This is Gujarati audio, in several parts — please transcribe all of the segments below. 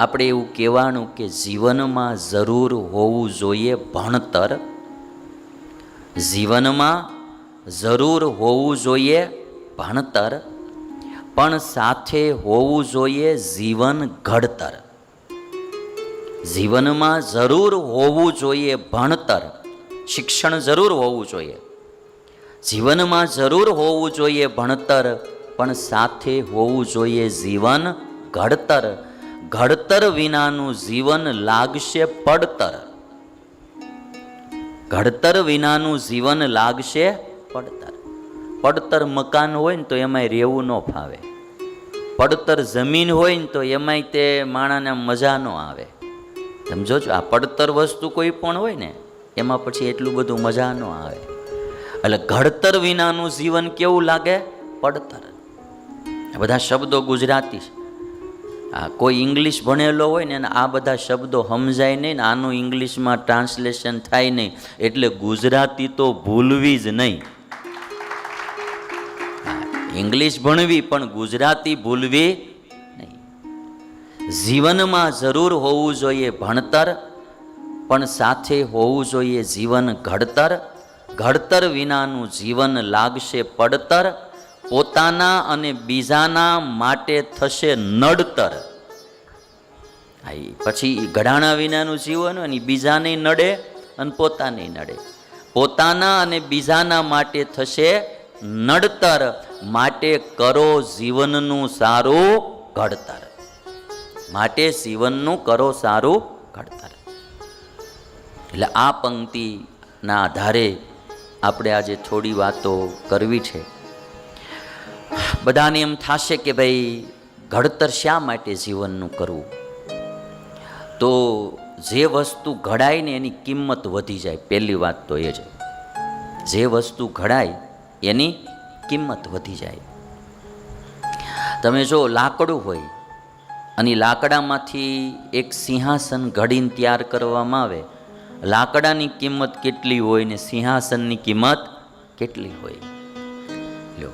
આપણે એવું કહેવાનું કે જીવનમાં જરૂર હોવું જોઈએ ભણતર, જીવનમાં જરૂર હોવું જોઈએ ભણતર, પણ સાથે હોવું જોઈએ જીવન ઘડતર. જીવનમાં જરૂર હોવું જોઈએ ભણતર, શિક્ષણ જરૂર હોવું જોઈએ, જીવનમાં જરૂર હોવું જોઈએ ભણતર, પણ સાથે હોવું જોઈએ જીવન ઘડતર. ઘડતર વિનાનું જીવન લાગશે પડતર. ઘડતર વિનાનું જીવન લાગશે પડતર. પડતર મકાન હોય ને તો એમાંય રહેવું ન ફાવે, પડતર જમીન હોય ને તો એમાંય તે માણાને મજા ન આવે. સમજો છો, આ પડતર વસ્તુ કોઈ પણ હોય ને એમાં પછી એટલું બધું મજા ન આવે. એટલે ઘડતર વિનાનું જીવન કેવું લાગે? પડતર. આ બધા શબ્દો ગુજરાતી છે. કોઈ ઇંગ્લિશ ભણેલો હોય ને આ બધા શબ્દો સમજાય નહીં ને આનું ઇંગ્લિશમાં ટ્રાન્સલેશન થાય નહીં, એટલે ગુજરાતી તો ભૂલવી જ નહીં. ઇંગ્લિશ ભણવી પણ ગુજરાતી ભૂલવી નહીં. જીવનમાં જરૂર હોવું જોઈએ ભણતર, પણ સાથે હોવું જોઈએ જીવન ઘડતર. ઘડતર વિનાનું જીવન લાગશે પડતર. પોતાના અને બીજાના માટે થશે નડતર. પછી ઘડાણા વિનાનું જીવન હોય ને બીજાને નડે અને પોતાને નડે. પોતાના અને બીજાના માટે થશે નડતર. માટે કરો જીવનનું સારું ઘડતર. માટે જીવનનું કરો સારું ઘડતર. એટલે આ પંક્તિના આધારે આપણે આજે થોડી વાતો કરવી છે. બધાને એમ થશે કે ભાઈ ઘડતર શા માટે જીવનનું કરવું? તો જે વસ્તુ ઘડાય ને એની કિંમત વધી જાય. પહેલી વાત તો એ છે, જે વસ્તુ ઘડાય એની કિંમત વધી જાય. તમે જો લાકડું હોય અને લાકડામાંથી એક સિંહાસન ઘડીને તૈયાર કરવામાં આવે, લાકડાની કિંમત કેટલી હોય ને સિંહાસનની કિંમત કેટલી હોય. લ્યો,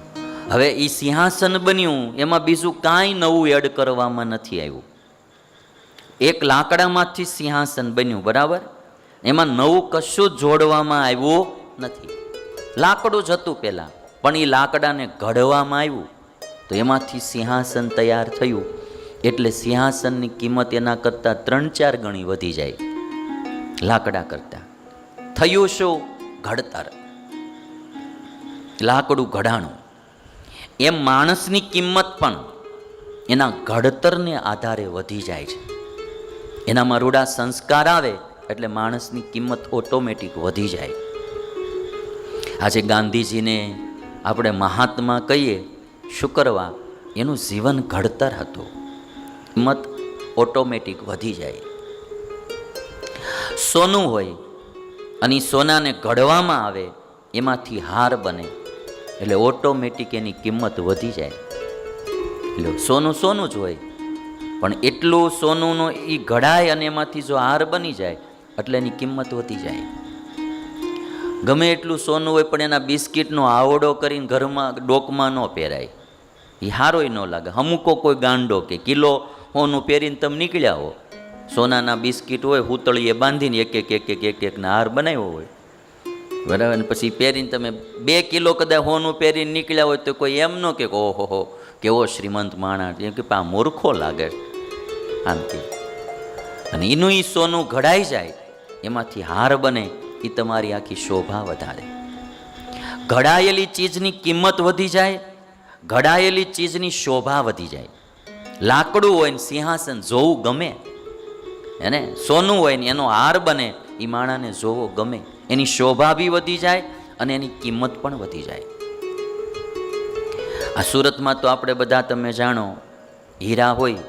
હવે એ સિંહાસન બન્યું એમાં બીજું કાંઈ નવું એડ કરવામાં નથી આવ્યું. એક લાકડામાંથી સિંહાસન બન્યું, બરાબર, એમાં નવું કશું જ જોડવામાં આવ્યું નથી. લાકડું જ હતું પહેલાં, પણ એ લાકડાને ઘડવામાં આવ્યું તો એમાંથી સિંહાસન તૈયાર થયું. એટલે સિંહાસનની કિંમત એના કરતાં 3-4 ગણી વધી જાય લાકડા કરતાં. થયું શું? ઘડતર. લાકડું ઘડાણું. એમ માણસની કિંમત પણ એના ઘડતરને આધારે વધી જાય છે. એનામાં રૂડા સંસ્કાર આવે એટલે માણસની કિંમત ઓટોમેટિક વધી જાય. આજે ગાંધીજીને આપણે મહાત્મા કહીએ, શું કરવા? એનું જીવન ઘડતર હતું. કિંમત ઓટોમેટિક વધી જાય. સોનું હોય અને સોનાને ઘડવામાં આવે, એમાંથી હાર બને એટલે ઓટોમેટિક એની કિંમત વધી જાય. એટલે સોનું સોનું જ હોય, પણ એટલું સોનુંનો એ ઘડાય અને એમાંથી જો હાર બની જાય એટલે એની કિંમત વધી જાય. ગમે એટલું સોનું હોય પણ એના બિસ્કિટનો આવડો કરીને ઘરમાં ડોકમાં ન પહેરાય, એ હારોય ન લાગે. અમુકો કોઈ ગાંડો કે કિલો સોનું પહેરીને તમે નીકળ્યા હો, સોનાના બિસ્કિટ હોય હુતળીએ બાંધીને એક ના હાર બનાવ્યો હોય, બરાબર, ને પછી પહેરીને તમે 2 કિલો કદાચ સોનું પહેરીને નીકળ્યા હોય તો કોઈ એમ ન કે ઓહો હો કેવો શ્રીમંત માણસ, એમ કે આ મૂર્ખો લાગે આમથી. અને એનું એ સોનું ઘડાઈ જાય, એમાંથી હાર બને, એ તમારી આખી શોભા વધારે. ઘડાયેલી ચીજની કિંમત વધી જાય, ઘડાયેલી ચીજની શોભા વધી જાય. લાકડું હોય ને સિંહાસન જોવું ગમે, એને સોનું હોય ને એનો હાર બને, એ માણાને જોવો ગમે, એની શોભા બી વધી જાય અને એની કિંમત પણ વધી જાય. આ સુરતમાં તો આપણે બધા તમે જાણો, હીરા હોય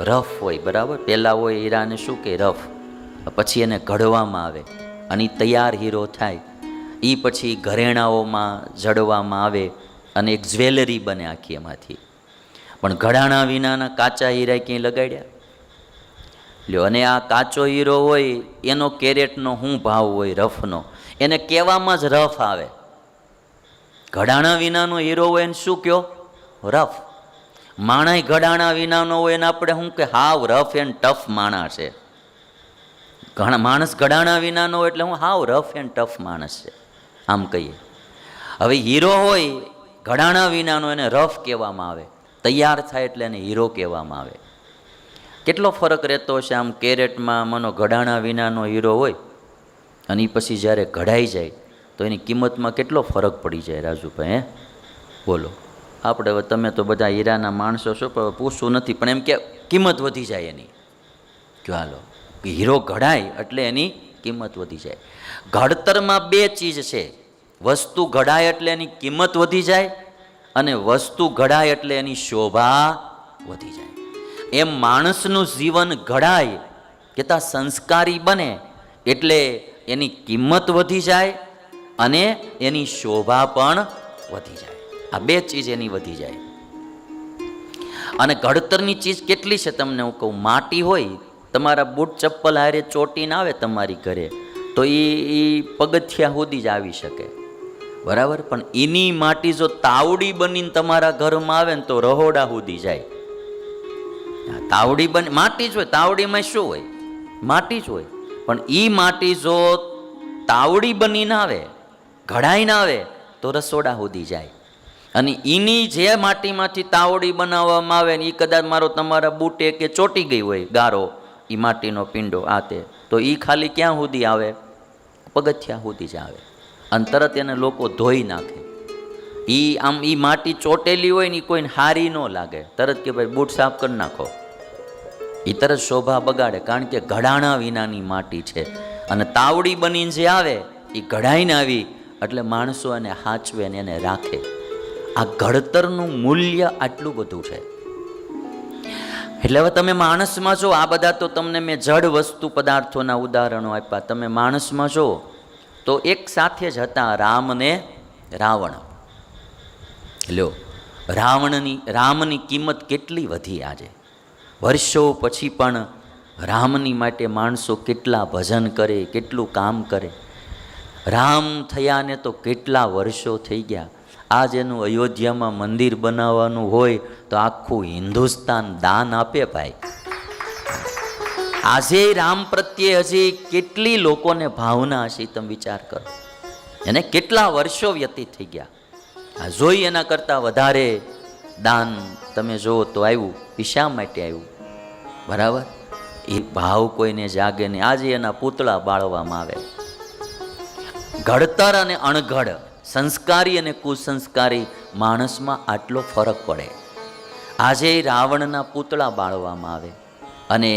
રફ હોય, બરાબર, પહેલાં હોય હીરાને શું કે રફ, પછી એને ઘડવામાં આવે અને તૈયાર હીરો થાય, એ પછી ઘરેણાઓમાં જડવામાં આવે અને એક જ્વેલરી બને આખી એમાંથી. પણ ઘડાણા વિનાના કાચા હીરા ક્યાંય લગાડ્યા? લ્યો, અને આ કાચો હીરો હોય એનો કેરેટનો શું ભાવ હોય રફનો, એને કહેવામાં જ રફ આવે. ઘડાણા વિનાનો હીરો હોય એને શું કહો? રફ. માણાય ઘડાણા વિનાનો હોય ને આપણે શું કે હાવ રફ એન્ડ ટફ માણસ છે. ઘણા માણસ ઘડાણા વિનાનો હોય એટલે હું હાવ રફ એન્ડ ટફ માણસ છે આમ કહીએ. હવે હીરો હોય ઘડાણા વિનાનો એને રફ કહેવામાં આવે, તૈયાર થાય એટલે એને હીરો કહેવામાં આવે. કેટલો ફરક રહેતો હશે આમ કેરેટમાં મનો ઘડાણા વિનાનો હીરો હોય અને એ પછી જ્યારે ઘડાઈ જાય તો એની કિંમતમાં કેટલો ફરક પડી જાય રાજુભાઈ. હે બોલો, આપણે હવે તમે તો બધા હીરાના માણસો છો પણ પૂછવું નથી, પણ એમ કે કિંમત વધી જાય એની. જો હાલો હીરો ઘડાય એટલે એની કિંમત વધી જાય. ઘડતરમાં બે ચીજ છે, વસ્તુ ઘડાય એટલે એની કિંમત વધી જાય અને વસ્તુ ઘડાય એટલે એની શોભા વધી જાય. એમ માણસનું જીવન ઘડાય કેતા સંસ્કારી બને એટલે એની કિંમત વધી જાય અને એની શોભા પણ વધી જાય. આ બે ચીજ એની વધી જાય. અને ઘડતરની ચીજ કેટલી છે તમને હું કહું. માટી હોય, તમારા બૂટ ચપ્પલ હારે ચોટીને આવે તમારી ઘરે તો એ પગથિયા સુધી જ આવી શકે, બરાબર. પણ એની માટી જો તાવડી બનીને તમારા ઘરમાં આવે ને તો રહોડા સુધી જાય. તાવડી બની માટી જ હોય, તાવડીમાં શું હોય? માટી જ હોય. પણ એ માટી જો તાવડી બનીને આવે, ઘડાઈને આવે તો રસોડા સુધી જાય. અને એની જે માટીમાંથી તાવડી બનાવવામાં આવે ને એ કદાચ મારો તમારા બૂટે કે ચોટી ગઈ હોય ગારો, એ માટીનો પિંડો આ તે, તો એ ખાલી ક્યાં સુધી આવે? પગથિયા સુધી જ આવે. અને તરત એને લોકો ધોઈ નાખે. એ આમ એ માટી ચોટેલી હોય ને એ કોઈને હારી ન લાગે, તરત કે ભાઈ બૂટ સાફ કરી નાખો. એ તરત શોભા બગાડે, કારણ કે ઘડાણા વિનાની માટી છે. અને તાવડી બનીને જે આવે એ ઘડાઈને આવી એટલે માણસો એને હાચવે ને એને રાખે. આ ઘડતરનું મૂલ્ય આટલું બધું છે. એટલે હવે તમે માણસમાં જો, આ બધા તો તમને મેં જડ વસ્તુ પદાર્થોના ઉદાહરણો આપ્યા. તમે માણસમાં જો તો એક સાથે જ હતા રામ ને રાવણ. લ્યો, રામની કિંમત કેટલી વધી આજે. વર્ષો પછી પણ રામની માટે માણસો કેટલા ભજન કરે, કેટલું કામ કરે. રામ થયા ને તો કેટલા વર્ષો થઈ ગયા. આજ એનું અયોધ્યામાં મંદિર બનાવવાનું હોય તો આખું હિન્દુસ્તાન દાન આપે ભાઈ. આજે રામ પ્રત્યે હજી કેટલી લોકોને ભાવના હશે તમે વિચાર કરો. એને કેટલા વર્ષો વ્યતીત થઈ ગયા. આ જોઈ એના કરતાં વધારે દાન તમે જુઓ તો આવ્યું. એ શા માટે આવ્યું? બરાબર, એ ભાવ કોઈને જાગે નહીં. આજે એના પૂતળા બાળવામાં આવે. ઘડતર અને અણઘડ, સંસ્કારી અને કુસંસ્કારી માણસમાં આટલો ફરક પડે. આજે રાવણના પૂતળા બાળવામાં આવે અને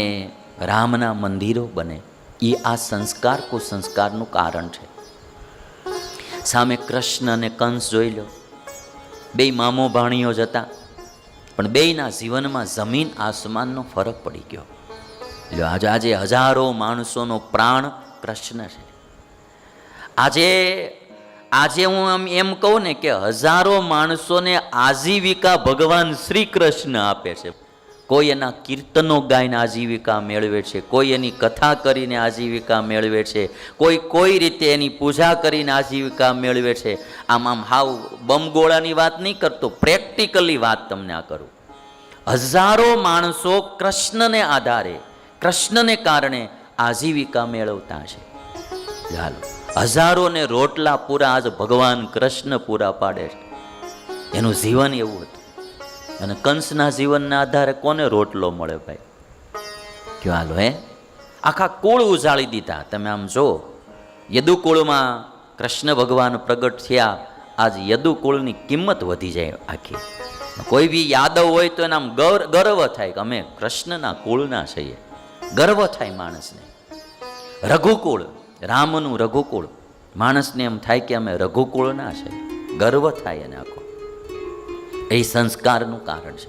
રામના મંદિરો બને. એ આ સંસ્કાર કુસંસ્કારનું કારણ છે. સામે કૃષ્ણ અને કંસ જોઈ લો, બે મામો ભાણીઓ જ હતા, પણ બેયના જીવનમાં જમીન આસમાનનો ફરક પડી ગયો. આજે હજારો માણસોનો પ્રાણ કૃષ્ણ છે. આજે હું એમ કહું ને કે હજારો માણસોને આજીવિકા ભગવાન શ્રી કૃષ્ણ આપે છે. કોઈ એના કીર્તનો ગાઈને આજીવિકા મેળવે છે, કોઈ એની કથા કરીને આજીવિકા મેળવે છે, કોઈ રીતે એની પૂજા કરીને આજીવિકા મેળવે છે. આમ હાવ બમગોળાની વાત નહીં કરતો, પ્રેક્ટિકલી વાત તમને આ કરું. હજારો માણસો કૃષ્ણને આધારે, કૃષ્ણને કારણે આજીવિકા મેળવતા છે. ચાલો, હજારોને રોટલા પૂરા આજ ભગવાન કૃષ્ણ પૂરા પાડે છે. એનું જીવન એવું હતું. અને કંસના જીવનના આધારે કોને રોટલો મળે ભાઈ? કયો હાલો, આખા કુળ ઉજાળી દીધા. તમે આમ જો, યદુકુળમાં કૃષ્ણ ભગવાન પ્રગટ થયા. આજ યદુકુળની કિંમત વધી જાય આખી. કોઈ બી યાદવ હોય તો એના ગર્વ થાય કે અમે કૃષ્ણના કુળના છીએ. ગર્વ થાય માણસને. રઘુકુળ, રામનું રઘુકુળ, માણસને એમ થાય કે અમે રઘુકુળના છે. ગર્વ થાય એને આખો. એ સંસ્કારનું કારણ છે.